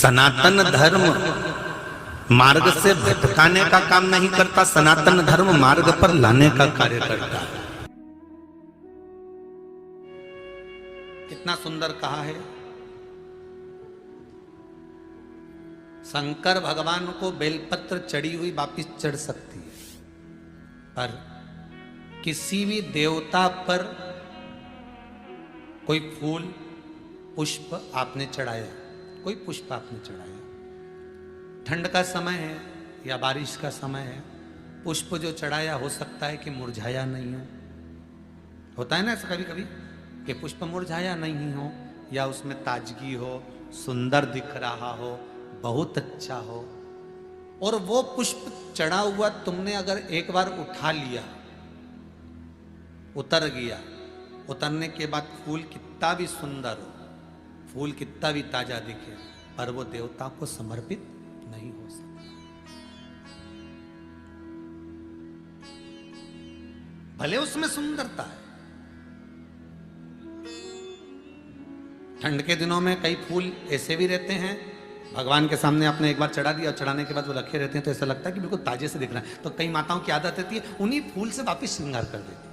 सनातन धर्म मार्ग से भटकाने का काम नहीं करता, सनातन धर्म मार्ग पर लाने का कार्य करता है। कितना सुंदर कहा है। शंकर भगवान को बेलपत्र चढ़ी हुई वापिस चढ़ सकती है, पर किसी भी देवता पर कोई फूल पुष्प आपने चढ़ाया, कोई पुष्प आपने चढ़ाया, ठंड का समय है या बारिश का समय है, पुष्प जो चढ़ाया हो सकता है कि मुरझाया नहीं हो। होता है ना ऐसा कभी कभी कि पुष्प मुरझाया नहीं हो, या उसमें ताजगी हो, सुंदर दिख रहा हो, बहुत अच्छा हो। और वो पुष्प चढ़ा हुआ तुमने अगर एक बार उठा लिया, उतर गया, उतरने के बाद फूल कितना भी सुंदर हो, फूल कितना भी ताजा दिखे, पर वो देवता को समर्पित नहीं हो सकता। भले उसमें सुंदरता है। ठंड के दिनों में कई फूल ऐसे भी रहते हैं, भगवान के सामने आपने एक बार चढ़ा दिया और चढ़ाने के बाद वो रखे रहते हैं तो ऐसा लगता है कि बिल्कुल ताजे से दिख रहा है। तो कई माताओं की आदत रहती है उन्हीं फूल से वापिस श्रृंगार कर देती है,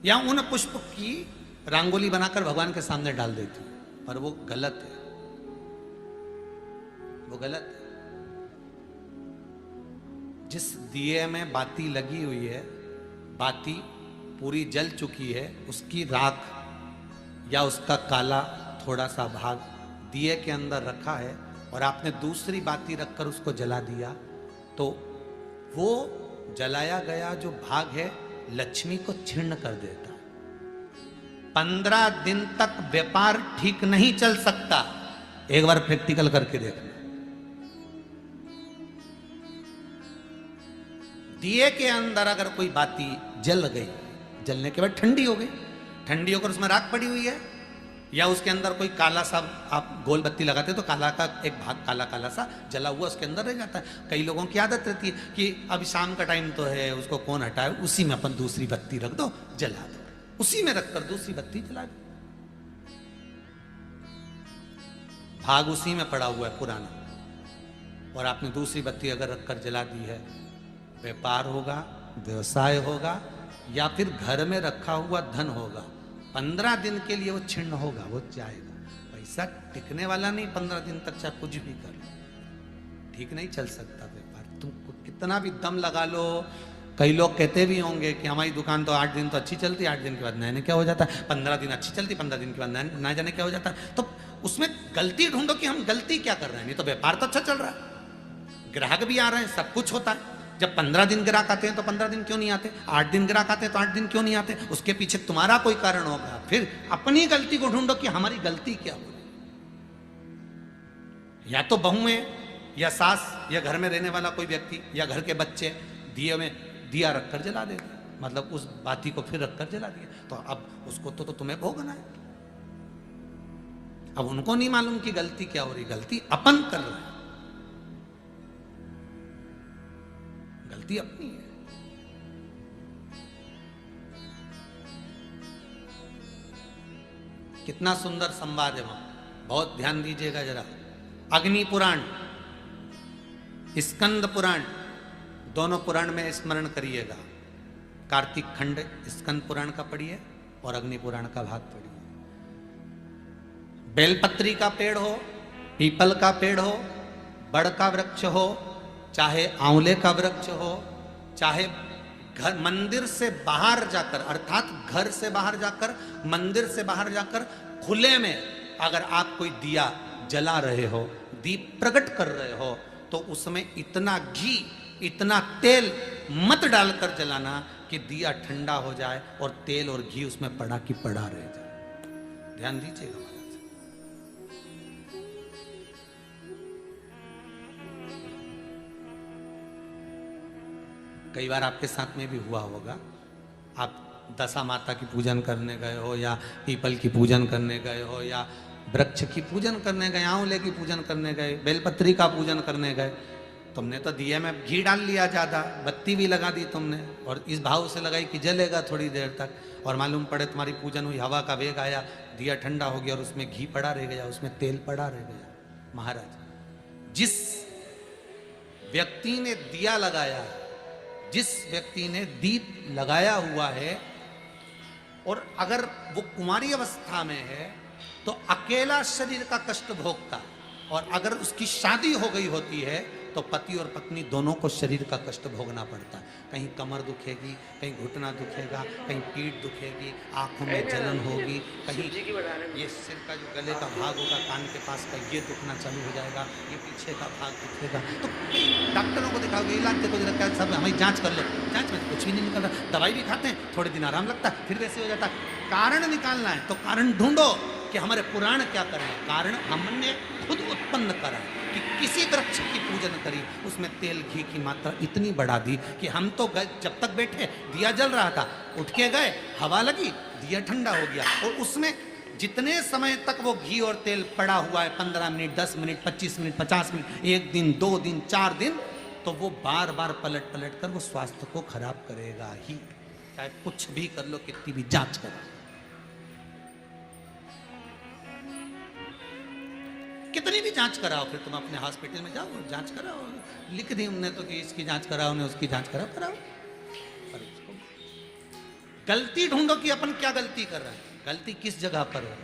या उन पुष्प की रंगोली बनाकर भगवान के सामने डाल देती है, पर वो गलत है, वो गलत है। जिस दिए में बाती लगी हुई है, बाती पूरी जल चुकी है, उसकी राख या उसका काला थोड़ा सा भाग दिए के अंदर रखा है और आपने दूसरी बाती रखकर उसको जला दिया, तो वो जलाया गया जो भाग है लक्ष्मी को क्षीण कर देता है। 15 दिन तक व्यापार ठीक नहीं चल सकता। एक बार प्रैक्टिकल करके देखना। दिए के अंदर अगर कोई बाती जल गई, जलने के बाद ठंडी हो गई, ठंडी होकर उसमें राख पड़ी हुई है, या उसके अंदर कोई काला सा आप गोल बत्ती लगाते तो काला का एक भाग काला काला सा जला हुआ उसके अंदर रह जाता है। कई लोगों की आदत रहती है कि अभी शाम का टाइम तो है, उसको कौन हटाए, उसी में अपन दूसरी बत्ती रख दो, जला दो, उसी में रखकर दूसरी बत्ती जला दो। भाग उसी में पड़ा हुआ है पुराना, और आपने दूसरी बत्ती अगर रखकर जला दी है, व्यापार होगा, व्यवसाय होगा, या फिर घर में रखा हुआ धन होगा, 15 दिन के लिए वो छिन्न होगा, वो जाएगा। पैसा टिकने वाला नहीं 15 दिन तक, चाहे कुछ भी कर लो, ठीक नहीं चल सकता व्यापार। तुम कितना भी दम लगा लो। कई लोग कहते भी होंगे कि हमारी दुकान तो 8 दिन तो अच्छी चलती है, 8 दिन के बाद नए क्या हो जाता है, 15 दिन अच्छी चलती, 15 दिन के बाद नए जाने क्या हो जाता है। तो उसमें गलती ढूंढो कि हम गलती क्या कर रहे हैं। नहीं तो व्यापार तो अच्छा चल रहा है, ग्राहक भी आ रहे हैं, सब कुछ होता है। जब 15 दिन ग्राहक आते हैं तो 15 दिन क्यों नहीं आते, 8 दिन ग्राहक आते हैं तो 8 दिन क्यों नहीं आते। उसके पीछे तुम्हारा कोई कारण होगा। फिर अपनी गलती को ढूंढो कि हमारी गलती क्या हो। या तो बहुएं या सास या घर में रहने वाला कोई व्यक्ति या घर के बच्चे दिए में दिया रखकर जला देते, मतलब उस बाती को फिर रखकर जला दिया, तो अब उसको तो तुम्हें भोगना है। अब उनको नहीं मालूम कि गलती क्या हो रही, गलती अपन कर रहे हैं, गलती अपनी है। कितना सुंदर संवाद है वहां, बहुत ध्यान दीजिएगा जरा। अग्नि पुराण, स्कंद पुराण, दोनों पुराण में स्मरण करिएगा। कार्तिक खंड स्कंद पुराण का पढ़िए और अग्नि पुराण का भाग पढ़िए। बेलपत्री का पेड़ हो, पीपल का पेड़ हो, बड़ का वृक्ष हो, चाहे आंवले का वृक्ष हो, चाहे घर मंदिर से बाहर जाकर, अर्थात घर से बाहर जाकर, मंदिर से बाहर जाकर खुले में अगर आप कोई दिया जला रहे हो, दीप प्रकट कर रहे हो, तो उसमें इतना घी इतना तेल मत डालकर जलाना कि दिया ठंडा हो जाए और तेल और घी उसमें पड़ा की पड़ा रह जाए। ध्यान दीजिएगा। कई बार आपके साथ में भी हुआ होगा, आप दशा माता की पूजन करने गए हो, या पीपल की पूजन करने गए हो, या वृक्ष की पूजन करने गए, आंवले की पूजन करने गए, बेलपत्री का पूजन करने गए। तुमने तो दिए में घी डाल लिया ज़्यादा, बत्ती भी लगा दी तुमने, और इस भाव से लगाई कि जलेगा थोड़ी देर तक, और मालूम पड़े तुम्हारी पूजन हुई, हवा का वेग आया, दिया ठंडा हो गया और उसमें घी पड़ा रह गया, उसमें तेल पड़ा रह गया। महाराज, जिस व्यक्ति ने दिया लगाया है, जिस व्यक्ति ने दीप लगाया हुआ है, और अगर वो कुंवारी अवस्था में है तो अकेला शरीर का कष्ट भोगता, और अगर उसकी शादी हो गई होती है तो पति और पत्नी दोनों को शरीर का कष्ट भोगना पड़ता। कहीं कमर दुखेगी, कहीं घुटना दुखेगा, कहीं पीठ दुखेगी, आंखों में जलन होगी, कहीं ये सिर का जो गले का भाग होगा कान के पास का ये दुखना चालू हो जाएगा, ये पीछे का भाग दुखेगा। तो डॉक्टरों को दिखाओगे, इलाज देखो, लगता है सब हमें जांच कर लो, जांच में कुछ भी नहीं निकल रहा, दवाई भी खाते हैं, थोड़े दिन आराम लगता है, फिर वैसे हो जाता है। कारण निकालना है तो कारण ढूंढो कि हमारे पुराण क्या कर रहे हैं। कारण हमने खुद उत्पन्न करा है कि किसी वृक्ष की पूजन करी, उसमें तेल घी की मात्रा इतनी बढ़ा दी कि हम तो गए, जब तक बैठे दिया जल रहा था, उठ के गए, हवा लगी, दिया ठंडा हो गया, और उसमें जितने समय तक वो घी और तेल पड़ा हुआ है, 15 मिनट, 10 मिनट, 25 मिनट, 50 मिनट, 1 दिन, 2 दिन, 4 दिन, तो वो बार बार पलट पलट कर वो स्वास्थ्य को खराब करेगा ही, चाहे कुछ भी कर लो, कितनी भी जांच करो। कितनी भी जांच कराओ, फिर तुम अपने हॉस्पिटल में जाओ, जांच कराओ, लिख दी हमने तो कि इसकी जांच कराओ, ने उसकी जांच कराओ, पर उसको गलती ढूंढो कि अपन क्या गलती कर रहे हैं, गलती किस जगह पर हो।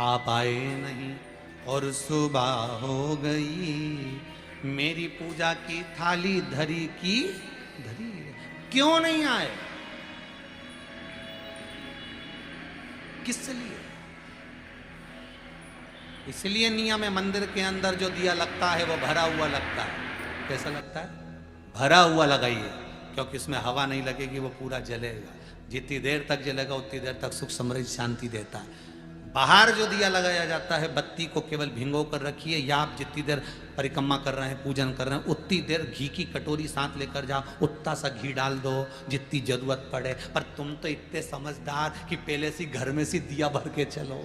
आप आए नहीं और सुबह हो गई, मेरी पूजा की थाली धरी की धरी, क्यों नहीं आए, किस लिए? इसलिए नियम है, मंदिर के अंदर जो दिया लगता है वो भरा हुआ लगता है। कैसा लगता है? भरा हुआ लगाइए, क्योंकि उसमें हवा नहीं लगेगी, वो पूरा जलेगा। जितनी देर तक जलेगा उतनी देर तक सुख समृद्धि शांति देता है। बाहर जो दिया लगाया जाता है, बत्ती को केवल भिंगो कर रखिए, या आप जितनी देर परिक्रमा कर रहे हैं, पूजन कर रहे हैं, उतनी देर घी की कटोरी साथ लेकर जाओ, उतना सा घी डाल दो जितनी जरूरत पड़े। पर तुम तो इतने समझदार कि पहले से घर में से दिया भर के चलो,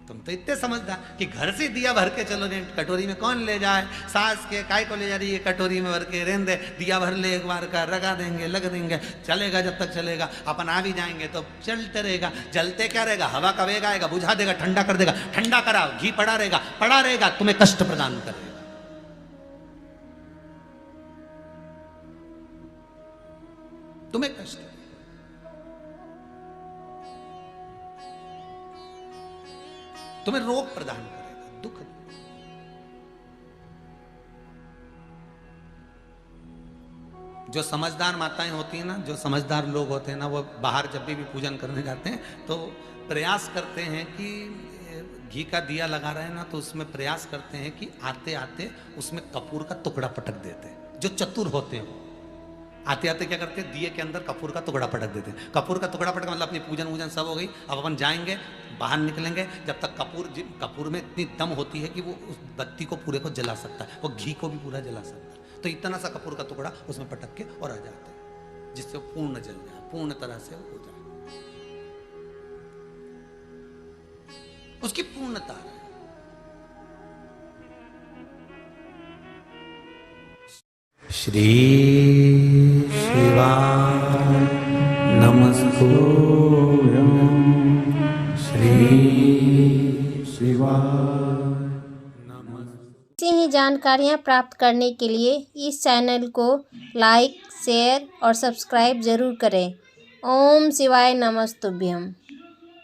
तुम तो इतने समझदार कि घर से दिया भर के चलो, नहीं कटोरी में कौन ले जाए, सास के काय को ले जा रही है कटोरी में भर के, रहने दे, दिया भर ले एक बार का, लगा देंगे, लग देंगे, चलेगा जब तक चलेगा, अपन आ भी जाएंगे तो चलते रहेगा, जलते क्या रहेगा, हवा का वेग आएगा, बुझा देगा, ठंडा कर देगा, ठंडा कराओ, घी पड़ा रहेगा, तुम्हें कष्ट प्रदान करेगा। तुम्हें कष्ट, तुम्हें रोग प्रदान करेगा, दुख। जो समझदार माताएं होती हैं ना, जो समझदार लोग होते हैं ना, वो बाहर जब भी पूजन करने जाते हैं तो प्रयास करते हैं कि घी का दिया लगा रहे हैं ना, तो उसमें प्रयास करते हैं कि आते आते उसमें कपूर का टुकड़ा पटक देते हैं। जो चतुर होते हैं आते आते क्या करते हैं, दिए के अंदर कपूर का टुकड़ा पटक देते हैं। कपूर का टुकड़ा पटक मतलब अपनी पूजन वूजन सब हो गई, अब अपन जाएंगे, बाहर निकलेंगे, जब तक कपूर में इतनी दम होती है कि वो उस बत्ती को पूरे को जला सकता है, वो घी को भी पूरा जला सकता है। तो इतना सा कपूर का टुकड़ा उसमें पटक के और आ जाता है, जिससे वो पूर्ण जल जाए, पूर्ण तरह से हो जाए, उसकी पूर्णता है। श्री शिवाय नमस्तुभ्यं, श्री शिवाय नमस्तुभ्यं। ऐसी ही जानकारियाँ प्राप्त करने के लिए इस चैनल को लाइक, शेयर और सब्सक्राइब जरूर करें। ओम शिवाय नमस्तुभ्यं।